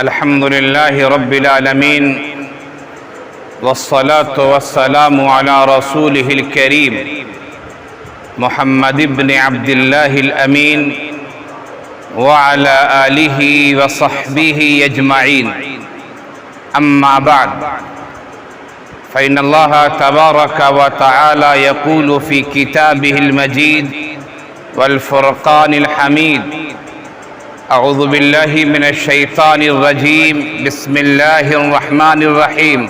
الحمد لله رب العالمين والصلاة والسلام على رسوله الكريم محمد بن عبد الله الأمين وعلى آله وصحبه أجمعين. أما بعد، فإن الله تبارك وتعالى يقول في كتابه المجيد والفرقان الحميد: أعوذ بالله من الشيطان الرجيم، بسم الله الرحمن الرحيم.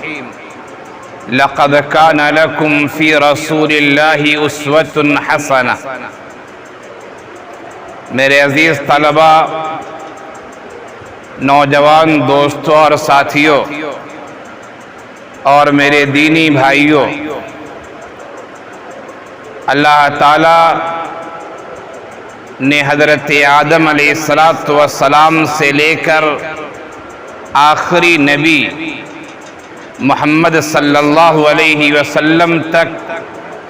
لقد كان لكم في رسول الله أسوة حسنة. میرے عزیز طلبہ، نوجوان دوستوں اور ساتھیوں اور میرے دینی بھائیوں، اللہ تعالی نے حضرت آدم علیہ السلام سے لے کر آخری نبی محمد صلی اللہ علیہ وسلم تک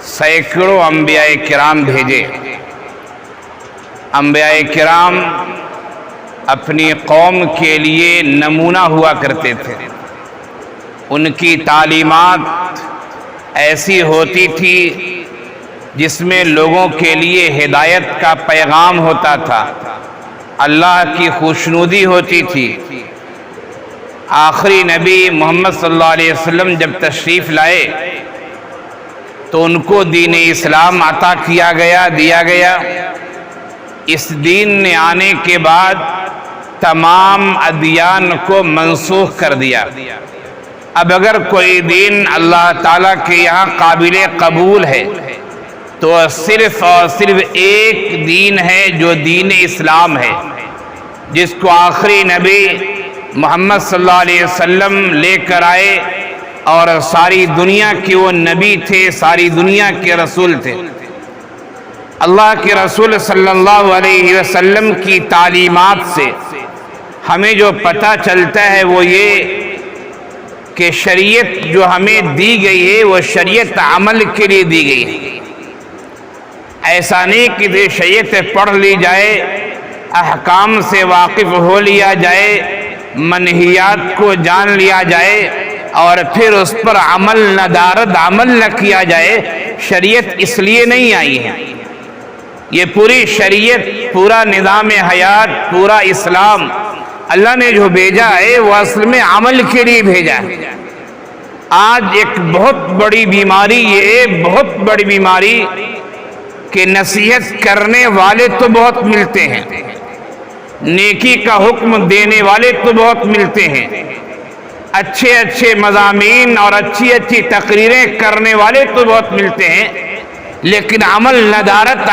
سینکڑوں انبیاء کرام بھیجے. انبیاء کرام اپنی قوم کے لیے نمونہ ہوا کرتے تھے. ان کی تعلیمات ایسی ہوتی تھی جس میں لوگوں کے لیے ہدایت کا پیغام ہوتا تھا، اللہ کی خوشنودی ہوتی تھی. آخری نبی محمد صلی اللہ علیہ وسلم جب تشریف لائے تو ان کو دین اسلام عطا کیا گیا. اس دین نے آنے کے بعد تمام ادیان کو منسوخ کر دیا. اب اگر کوئی دین اللہ تعالیٰ کے یہاں قابل قبول ہے تو صرف اور صرف ایک دین ہے جو دین اسلام ہے، جس کو آخری نبی محمد صلی اللہ علیہ وسلم لے کر آئے، اور ساری دنیا کے وہ نبی تھے، ساری دنیا کے رسول تھے. اللہ کے رسول صلی اللہ علیہ وسلم کی تعلیمات سے ہمیں جو پتہ چلتا ہے وہ یہ کہ شریعت جو ہمیں دی گئی ہے وہ شریعت عمل کے لیے دی گئی ہے. ایسا نہیں کہ شریعت پڑھ لی جائے، احکام سے واقف ہو لیا جائے، منہیات کو جان لیا جائے اور پھر اس پر عمل نہ کیا جائے. شریعت اس لیے نہیں آئی ہے. یہ پوری شریعت، پورا نظام حیات، پورا اسلام اللہ نے جو بھیجا ہے وہ اصل میں عمل کے لیے بھیجا ہے. آج ایک بہت بڑی بیماری کہ نصیحت کرنے والے تو بہت ملتے ہیں، نیکی کا حکم دینے والے تو بہت ملتے ہیں، اچھے مضامین اور اچھی تقریریں کرنے والے تو بہت ملتے ہیں، لیکن عمل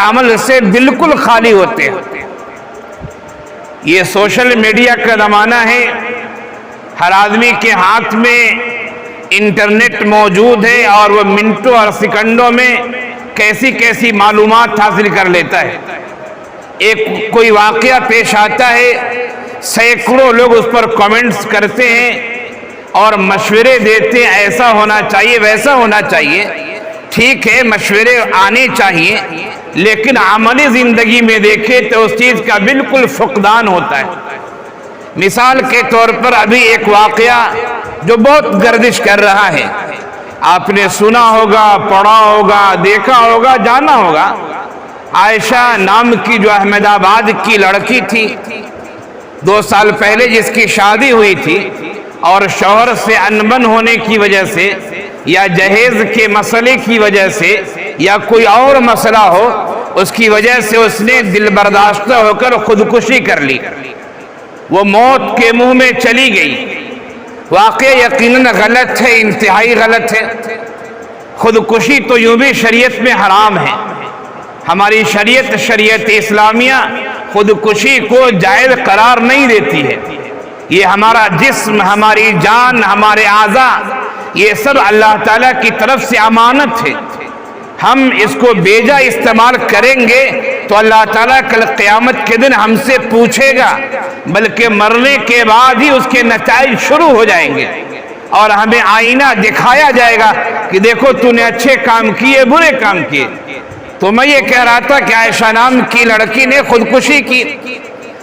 عمل سے بالکل خالی ہوتے ہیں. یہ سوشل میڈیا کا زمانہ ہے. ہر آدمی کے ہاتھ میں انٹرنیٹ موجود ہے اور وہ منٹوں اور سیکنڈوں میں کیسی معلومات حاصل کر لیتا ہے. کوئی واقعہ پیش آتا ہے، سینکڑوں لوگ اس پر کامنٹس کرتے ہیں اور مشورے دیتے ہیں، ایسا ہونا چاہیے، ویسا ہونا چاہیے. ٹھیک ہے، مشورے آنے چاہیے، لیکن عملی زندگی میں دیکھیں تو اس چیز کا بالکل فقدان ہوتا ہے. مثال کے طور پر ابھی ایک واقعہ جو بہت گردش کر رہا ہے، آپ نے سنا ہوگا، پڑھا ہوگا، دیکھا ہوگا، جانا ہوگا. عائشہ نام کی جو احمد آباد کی لڑکی تھی، 2 سال پہلے جس کی شادی ہوئی تھی اور شوہر سے انبن ہونے کی وجہ سے یا جہیز کے مسئلے کی وجہ سے یا کوئی اور مسئلہ ہو، اس کی وجہ سے اس نے دل برداشتہ ہو کر خودکشی کر لی. وہ موت کے منہ میں چلی گئی. واقعہ یقیناً غلط ہے، انتہائی غلط ہے. خودکشی تو یوں بھی شریعت میں حرام ہے. ہماری شریعت اسلامیہ خودکشی کو جائز قرار نہیں دیتی ہے. یہ ہمارا جسم، ہماری جان، ہمارے اعضاء، یہ سب اللہ تعالیٰ کی طرف سے امانت ہے. ہم اس کو بیجا استعمال کریں گے تو اللہ تعالیٰ کل قیامت کے دن ہم سے پوچھے گا، بلکہ مرنے کے بعد ہی اس کے نتائج شروع ہو جائیں گے اور ہمیں آئینہ دکھایا جائے گا کہ دیکھو تو نے اچھے کام کیے، برے کام کیے. تو میں یہ کہہ رہا تھا کہ عائشہ نام کی لڑکی نے خودکشی کی.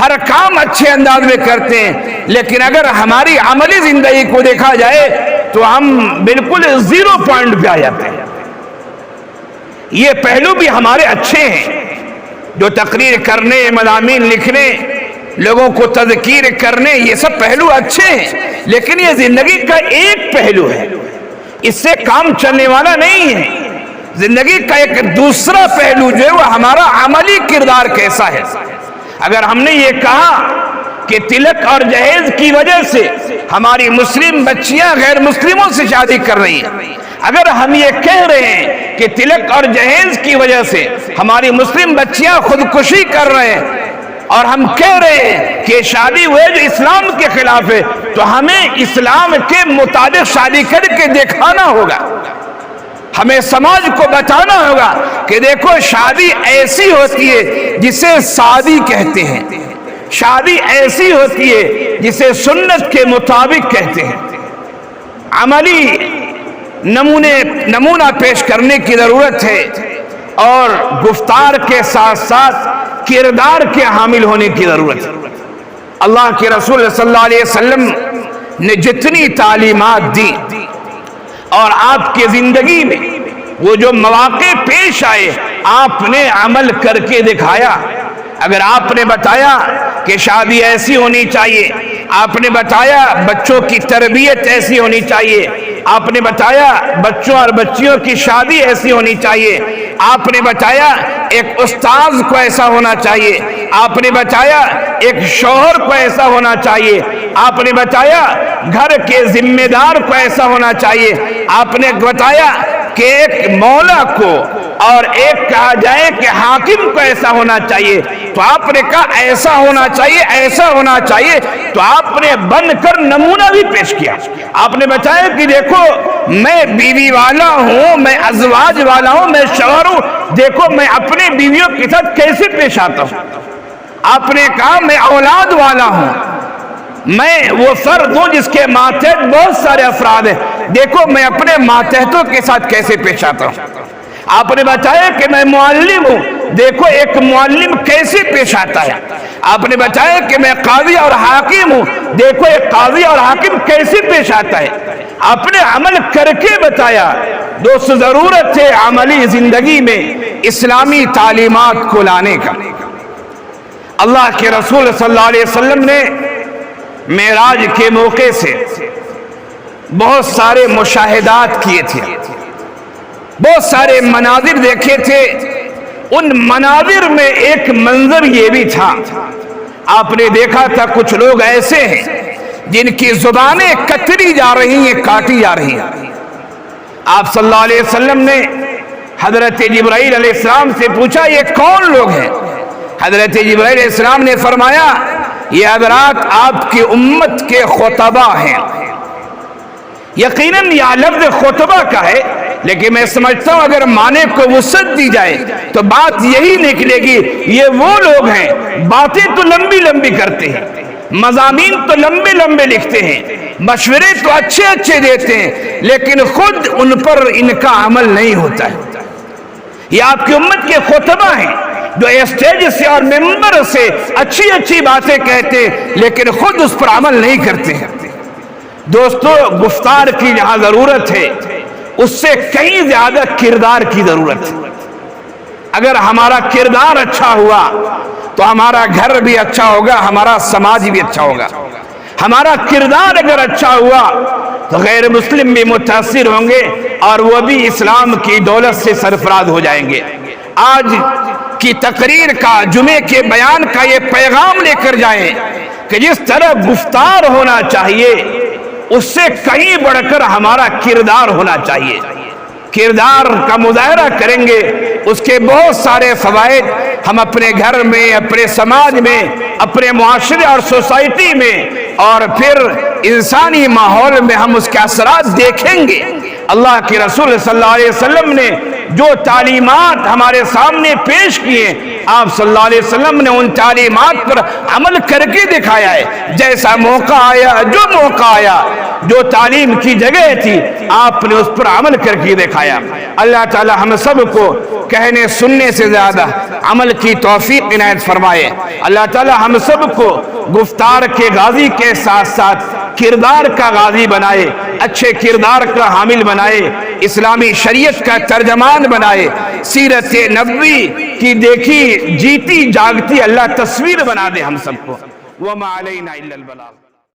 ہر کام اچھے انداز میں کرتے ہیں، لیکن اگر ہماری عملی زندگی کو دیکھا جائے تو ہم بالکل 0 پوائنٹ پہ آ جاتے ہیں۔ یہ پہلو بھی ہمارے اچھے ہیں، جو تقریر کرنے، مضامین لکھنے، لوگوں کو تذکیر کرنے، یہ سب پہلو اچھے ہیں، لیکن یہ زندگی کا ایک پہلو ہے، اس سے کام چلنے والا نہیں ہے۔ زندگی کا ایک دوسرا پہلو جو ہے وہ ہمارا عملی کردار کیسا ہے۔ اگر ہم نے یہ کہا کہ تلک اور جہیز کی وجہ سے ہماری مسلم بچیاں غیر مسلموں سے شادی کر رہی ہیں، اگر ہم یہ کہہ رہے ہیں کہ تلک اور جہیز کی وجہ سے ہماری مسلم بچیاں خودکشی کر رہے ہیں، اور ہم کہہ رہے ہیں کہ شادی وہ جو اسلام کے خلاف ہے، تو ہمیں اسلام کے مطابق شادی کر کے دکھانا ہوگا، ہمیں سماج کو بتانا ہوگا کہ دیکھو شادی ایسی ہوتی ہے جسے شادی کہتے ہیں، شادی ایسی ہوتی ہے جسے سنت کے مطابق کہتے ہیں۔ عملی نمونہ پیش کرنے کی ضرورت ہے، اور گفتار کے ساتھ ساتھ کردار کے حامل ہونے کی ضرورت ہے۔ اللہ کے رسول صلی اللہ علیہ وسلم نے جتنی تعلیمات دی اور آپ کی زندگی میں وہ جو مواقع پیش آئے آپ نے عمل کر کے دکھایا۔ اگر آپ نے بتایا کہ شادی ایسی ہونی چاہیے، آپ نے بتایا بچوں کی تربیت ایسی ہونی چاہیے، آپ نے بتایا بچوں اور بچیوں کی شادی ایسی ہونی چاہیے، آپ نے بتایا ایک استاذ کو ایسا ہونا چاہیے، آپ نے بتایا ایک شوہر کو ایسا ہونا چاہیے، آپ نے بتایا گھر کے ذمہ دار کو ایسا ہونا چاہیے، آپ نے بتایا کہ ایک مولا کو اور ایک کہا جائے کہ حاکم کو ایسا ہونا چاہیے، تو آپ نے کہا ایسا ہونا چاہیے، ایسا ہونا چاہیے، تو آپ نے بن کر نمونہ بھی پیش کیا۔ آپ نے بتایا کہ دیکھو میں بیوی والا ہوں، میں ازواج والا ہوں، میں شوہر ہوں، دیکھو میں اپنے بیویوں کے ساتھ کیسے پیش آتا ہوں۔ آپ نے کہا میں اولاد والا ہوں، میں وہ فرد ہوں جس کے ماتحت بہت سارے افراد ہیں، دیکھو میں اپنے ماتحتوں کے ساتھ کیسے پیش آتا ہوں۔ آپ نے بتایا کہ میں معلم ہوں، دیکھو ایک معلم کیسے پیش آتا ہے۔ آپ نے بتایا کہ میں قاضی اور حاکم ہوں، دیکھو ایک قاضی اور حاکم کیسے پیش آتا ہے۔ آپ نے عمل کر کے بتایا۔ دوست ضرورت ہے عملی زندگی میں اسلامی تعلیمات کو لانے کا۔ اللہ کے رسول صلی اللہ علیہ وسلم نے معراج کے موقع سے بہت سارے مشاہدات کیے تھے، بہت سارے مناظر دیکھے تھے۔ ان مناظر میں ایک منظر یہ بھی تھا، آپ نے دیکھا تھا کچھ لوگ ایسے ہیں جن کی زبانیں کتری جا رہی ہیں، کاٹی جا رہی ہیں۔ آپ صلی اللہ علیہ وسلم نے حضرت جبرائیل علیہ السلام سے پوچھا یہ کون لوگ ہیں؟ حضرت جبرائیل علیہ السلام نے فرمایا یہ حضرات آپ کی امت کے خطبہ ہیں۔ یقیناً یہ لفظ خطبہ کا ہے، لیکن میں سمجھتا ہوں اگر معنی کو وسعت دی جائے تو بات یہی نکلے گی یہ وہ لوگ ہیں باتیں تو لمبی لمبی کرتے ہیں، مضامین تو لمبے لمبے لکھتے ہیں، مشورے تو اچھے اچھے دیتے ہیں، لیکن خود ان پر ان کا عمل نہیں ہوتا ہے۔ یہ آپ کی امت کے خطبہ ہیں جو اسٹیج سے اور ممبر سے اچھی اچھی باتیں کہتے ہیں لیکن خود اس پر عمل نہیں کرتے ہیں۔ دوستو گفتار کی جہاں ضرورت ہے اس سے کہیں زیادہ کردار کی ضرورت ہے۔ اگر ہمارا کردار اچھا ہوا تو ہمارا گھر بھی اچھا ہوگا، ہمارا سماج بھی اچھا ہوگا۔ ہمارا کردار اگر اچھا ہوا تو غیر مسلم بھی متاثر ہوں گے اور وہ بھی اسلام کی دولت سے سرفراز ہو جائیں گے۔ آج کی تقریر کا، جمعے کے بیان کا یہ پیغام لے کر جائیں کہ جس طرح گفتار ہونا چاہیے اس سے کہیں بڑھ کر ہمارا کردار ہونا چاہیے۔ کردار کا مظاہرہ کریں گے اس کے بہت سارے فوائد ہم اپنے گھر میں، اپنے سماج میں، اپنے معاشرے اور سوسائٹی میں اور پھر انسانی ماحول میں ہم اس کے اثرات دیکھیں گے۔ اللہ کے رسول صلی اللہ علیہ وسلم نے جو تعلیمات ہمارے سامنے پیش کیے، آپ صلی اللہ علیہ وسلم نے ان تعلیمات پر عمل کر کے دکھایا ہے۔ جیسا موقع آیا، جو موقع آیا، جو تعلیم کی جگہ تھی، آپ نے اس پر عمل کر کے دکھایا۔ اللہ تعالی ہم سب کو کہنے سننے سے زیادہ عمل کی توفیق عنایت فرمائے۔ اللہ تعالی ہم سب کو گفتار کے غازی کے ساتھ ساتھ کردار کا غازی بنائے، اچھے کردار کا حامل بنائے، اسلامی شریعت کا ترجمان بنائے، سیرت نبوی کی دیکھی جیتی جاگتی اللہ تصویر بنا دے ہم سب کو۔ وَمَا عَلَيْنَا إِلَّا الْبَلَاغُ۔